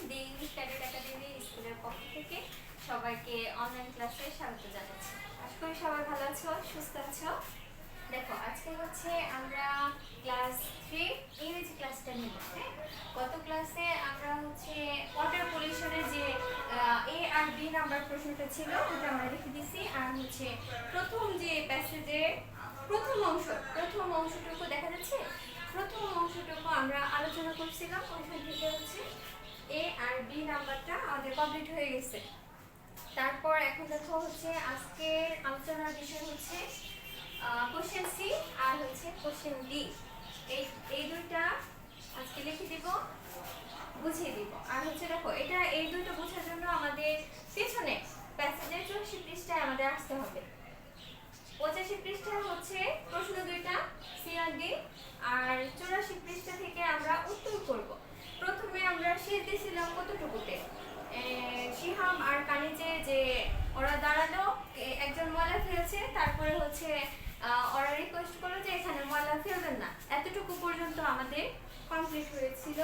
The English cadet academy স্কুলের পক্ষ থেকে সবাইকে অনলাইন ক্লাসে স্বাগত জানাচ্ছি। আশা করি সবাই ভালো আছো, সুস্থ আছো। দেখো, আজকে হচ্ছে আমরা ক্লাস 3 ইংরেজি ক্লাসটা নিব। হ্যাঁ, গত ক্লাসে আমরা হচ্ছে ওয়াটার পলিউশনের যে এ আর বি নাম্বার প্রশ্নটা ছিল ওটা আমরা লিখে দিছি। আর হচ্ছে প্রথম যে প্যাসেজের প্রথম অংশটুকু দেখা যাচ্ছে। প্রথম অংশটুকু আমরা আলোচনা করছিলাম, ওইখান থেকে হচ্ছে এ আর বি নাম্বারটা আমাদের কমপ্লিট হয়ে গেছে। তারপর এখন দেখো হচ্ছে আজকের আলোচনার বিষয় হচ্ছে কোশ্চেন সি আর হচ্ছে কোশ্চেন ডি। এই দুইটা আজকে লিখে দিব, বুঝিয়ে দিব। আর হচ্ছে দেখো, এই দুইটা বোঝার জন্য আমাদের পিছনে প্যাসেজের 84 পৃষ্ঠায় আমাদের আসতে হবে। 85 পৃষ্ঠায় হচ্ছে প্রশ্ন দুইটা সি আর ডি, আর 84 পৃষ্ঠা থেকে আমরা উত্তর করব। প্রথমে আমরা শেষ দিয়েছিলাম কতটুকুতে, শিহাম আর কানিজে যে ওরা দাঁড়ালো, একজন ময়লা ফেলছে, তারপরে হচ্ছে ওরা রিকোয়েস্ট করলো যে এখানে ময়লা ফেলবেন না, এতটুকু পর্যন্ত আমাদের কমপ্লিট হয়েছিল।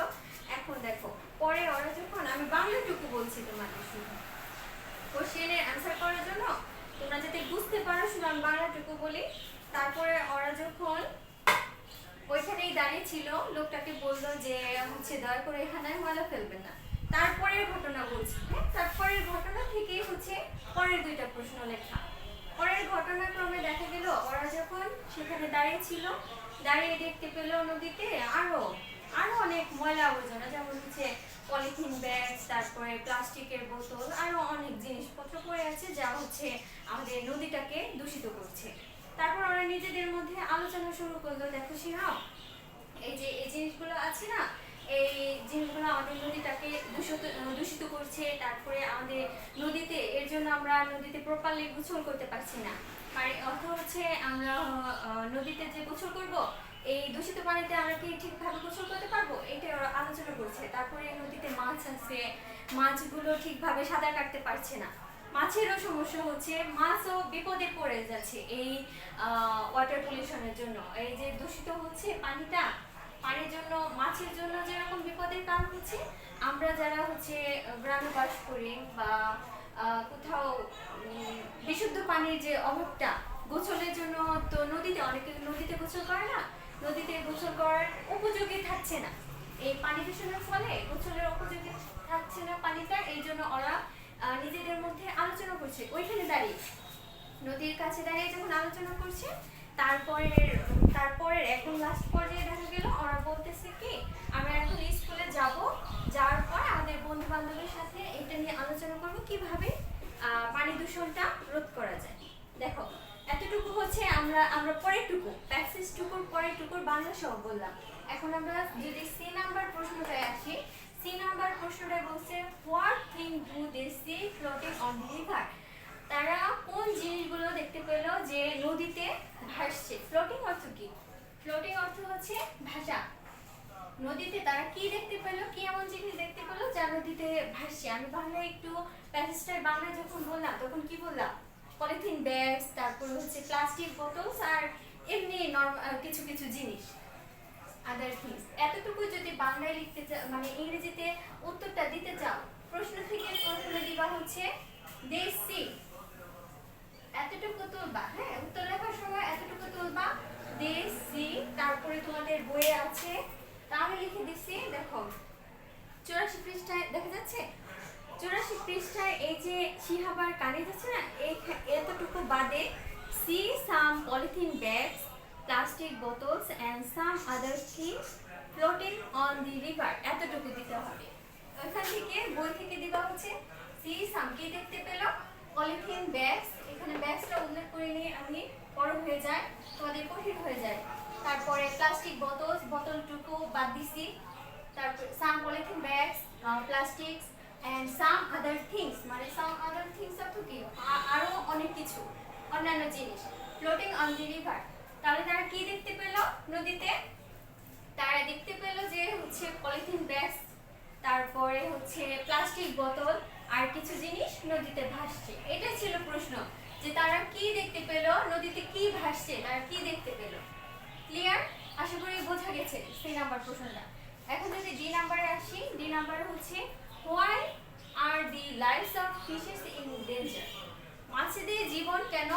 এখন দেখো, পরে ওরা যখন, আমি বাংলাটুকু বলছি তোমাদের শুধু কোশ্চেনের অ্যান্সার করার জন্য, তোমরা যাতে বুঝতে পারো শুধু আমি বাংলাটুকু বলি। তারপরে ওরা যখন ওইখানেই দাঁড়িয়ে ছিল, লোকটাকে বললো যে হচ্ছে দয়া করে এখানে ময়লা ফেলবেন না। তারপরের ঘটনা বলছি। হ্যাঁ, তারপরের ঘটনা থেকে হচ্ছে পরের দুইটা প্রশ্ন লেখা। পরের ঘটনাক্রমে দেখা গেল ওরা যখন সেখানে দাঁড়িয়ে ছিল, দাঁড়িয়ে দেখতে পেল নদীতে আরো আরো অনেক ময়লা আবর্জনা, যেমন হচ্ছে পলিথিন ব্যাগ, তারপরে প্লাস্টিকের বোতল, আরো অনেক জিনিসপত্র পড়ে আছে যা হচ্ছে আমাদের নদীটাকে দূষিত করছে। তারপর ওরা নিজেদের মধ্যে আলোচনা শুরু করলো, দেখো শিহাব, এই যে এই জিনিসগুলো আছে না, এই জিনিসগুলো আমাদের নদীটাকে দূষিত করছে। তারপরে আমাদের নদীতে, এর জন্য আমরা নদীতে প্রপারলি গোসল করতে পারছি না। অর্থ হচ্ছে আমরা নদীতে যে গোসল করব, এই দূষিত পানিতে আমরা কি ঠিকভাবে গোসল করতে পারবো, এটা ওরা আলোচনা করছে। তারপরে নদীতে মাছ আছে, মাছগুলো ঠিকভাবে সাঁতার কাটতে পারছে না, মাছেরও সমস্যা হচ্ছে, মাছও বিপদে পড়ে যাচ্ছে এই ওয়াটার পলিউশনের জন্য। এই যে দূষিত হচ্ছে পানিটা, পানির জন্য মাছের জন্য যেরকম বিপদের কারণ হচ্ছে, আমরা যারা হচ্ছে গ্রামে বাস করি বা কোথাও বিশুদ্ধ পানির যে অভাবটা, গোসলের জন্য তো নদীতে, অনেকে নদীতে গোসল করে না, নদীতে গোসল করার উপযোগী থাকছে না। এই পানি দূষণের ফলে গোসলের উপযোগী থাকছে না পানিটা, এই জন্য ওরা নিজেদের মধ্যে আলোচনা করছে ওইখানে দাঁড়িয়ে, নদীর কাছে দাঁড়িয়ে যখন আলোচনা করছে। তারপরের এখন লাস্ট পর্যায়ে দেখা গেল ওরা বলতেছে কি, আমরা এখন স্কুলে যাব, যাওয়ার পর আমাদের বন্ধু বান্ধবের সাথে এটা নিয়ে আলোচনা করব কিভাবে পানি দূষণটা রোধ করা যায়। দেখো, এতটুকু হচ্ছে আমরা পরেরটুকু প্যাসেজটুকুর পরেরটুকুর বাংলা সহ বললাম। এখন আমরা যদি সি নাম্বার প্রশ্নটায় আসি, সি নাম্বার প্রশ্নটায় বলছে what thing do they see floating on the river. তারা কোন জিনিসগুলো দেখতে পেল যে নদীতে ভাসছে। ফ্লোটিং অর্থ কি? ফ্লোটিং অর্থ হচ্ছে ভাসা। নদীতে তারা কি দেখতে পেল, কি এমন জিনিস দেখতে পেল যা নদীতে ভাসছে। আমি বাংলায় একটু প্যাসেজটার বাংলায় যখন বললাম তখন কি বললাম, পলিথিন ব্যাগস, তারপর হচ্ছে প্লাস্টিক বোতলস, আর এমনি কিছু কিছু জিনিস, আদার থিংস। এতটুকু যদি বাংলায় লিখতে মানে ইংরেজিতে উত্তরটা দিতে চাও, প্রশ্ন থেকে প্রশ্নে দিবা হচ্ছে দে সি, এতটুকু তুলবা। হ্যাঁ, উত্তর লেখার সময় এতটুকু তুলবা, দে সি। তারপরে তোমাদের বইয়ে আছে, তা আমি লিখে দিচ্ছি। দেখো 84 পৃষ্ঠায় দেখা যাচ্ছে, 84 পৃষ্ঠায় এই যে শিহাবার কানে যাচ্ছে না, এতটুকু বাদে see some polythene bags, plastic bottles and some other things floating on the river, এতটুকু দিতে হবে। ওইখান থেকে বই থেকে দিবা হচ্ছে সি সাম, কি দেখতে পেল, পলিথিন ব্যাগস, এখানে ব্যাগসটা উল্লেখ করে নিয়ে আমি বড় হয়ে যায়, তোমাদের কঠিন হয়ে যায়। তারপরে প্লাস্টিক বোতলস, বোতলটুকু বাদ দিছি। তারপর some polythene bags, plastics and some other things, মানে সাম আদার থিংস অর্থ কি, আরো অনেক কিছু অন্যান্য জিনিস, ফ্লোটিং অন দি রিভার। তাহলে তারা কি দেখতে পেল নদীতে? তারা দেখতে পেল যে হচ্ছে পলিথিন ব্যাগস, তারপরে হচ্ছে প্লাস্টিক বোতল, আর কিছু জিনিস নদীতে ভাসছে। এটা ছিল প্রশ্ন, যে তারা কি দেখতে পেল, নদীতে কি ভাসছে, তারা কি দেখতে পেল। ক্লিয়ার? আশা করি বোঝা গেছে সি নাম্বার প্রশ্নটা। এখন যদি ডি নাম্বারে আসি, ডি নাম্বার হচ্ছে why are the lifes of fishes in danger? মাছেদের জীবন কেন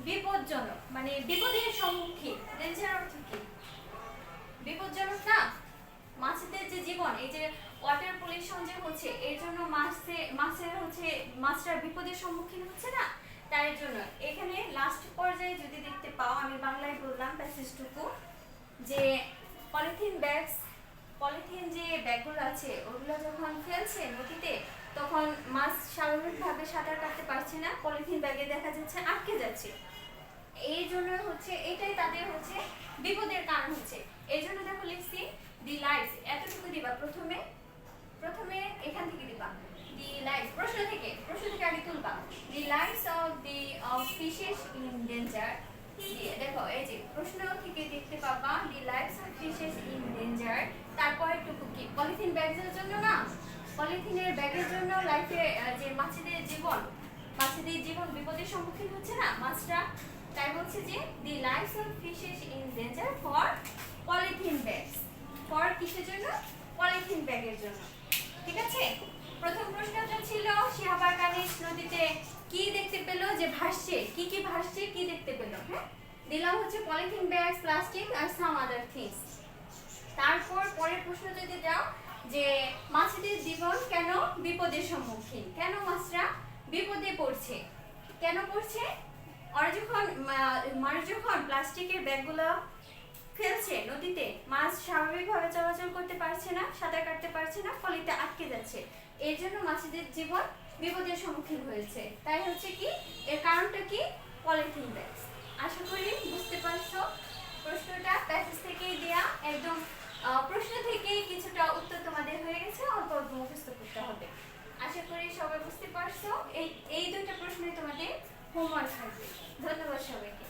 বিপজ্জনক, মানে বিপদের সম্মুখীন? ডেঞ্জার অর্থ কি? বিপজ্জনক না? মাছেদের যে জীবন, এই যে ওয়াটার পলিউশন যে হচ্ছে, এর জন্য মাছরা বিপদের সম্মুখীন হচ্ছে না, তার জন্য এখানে লাস্ট পর্যায়ে যদি দেখতে পাও, আমি বাংলায় বললাম প্যাসেজটুকু, যে পলিথিন যে ব্যাগগুলো আছে ওগুলো যখন ফেলছে নদীতে, তখন মাছ স্বাভাবিকভাবে সাঁতার কাটতে পারছে না, পলিথিন ব্যাগে দেখা যাচ্ছে আটকে যাচ্ছে। এই জন্য হচ্ছে এটাই তাদের হচ্ছে বিপদের কারণ হচ্ছে। এই জন্য দেখো লিখছি দি লাইফস, এতটুকু দিবা প্রথমে এখান থেকে দিবা দি লাইফস, প্রশ্ন থেকে আগে তুলবা, the lifes of fishes in danger. দেখো এই যে প্রশ্ন থেকে দেখতে পাবা the lifes of fishes in danger, তারপরে টুকু কি পলিথিন ব্যাগের জন্য না, পলিথিনের ব্যাগের জন্য লাইফে যে মাছেদের জীবন বিপদের সম্মুখীন হচ্ছে না মাছরা, তাই বলছে যে the lifes of fishes in danger for polythene bags. For কিসের জন্য? পলিথিন ব্যাগের জন্য। ঠিক আছে, প্রথম প্রশ্নটা ছিল শিহাবারকানিস নদীতে কি দেখতে পেল, যে ভাসছে, কি ভাসছে, কি দেখতে পেল? হ্যাঁ, দিলাম হচ্ছে পলিথিন ব্যাগস, প্লাস্টিক আর সাম আদার থিংস। তারপর পরের প্রশ্ন যদি দাও যে মাছেদের জীবন কেন বিপদের সম্মুখীন, কেন মাছরা বিপদে পড়ছে, কেন পড়ছে? আর যখন প্লাস্টিকের ব্যাগগুলো ফেলছে নদীতে, মাছ স্বাভাবিকভাবে চলাচল করতে পারছে না, সাঁতার কাটতে পারছে না, ফলিতে আটকে যাচ্ছে, এর জন্য মাছেদের জীবন বিপদের সম্মুখীন হয়েছে। তাই হচ্ছে কি, এর কারণটা কি? Polythene bag. আশা করি বুঝতে পারছো। প্রশ্নটা প্যাসেজ থেকেই দেয়া, একদম প্রশ্ন থেকেই কিছুটা উত্তর তোমাদের হয়ে গেছে, অল্প অল্প মুখস্থ করতে হবে। আশা করি সবাই বুঝতে পারছো। এই দুইটা প্রশ্নই তোমাদের হোমওয়ার্ক থাকবে। ধন্যবাদ সবাইকে।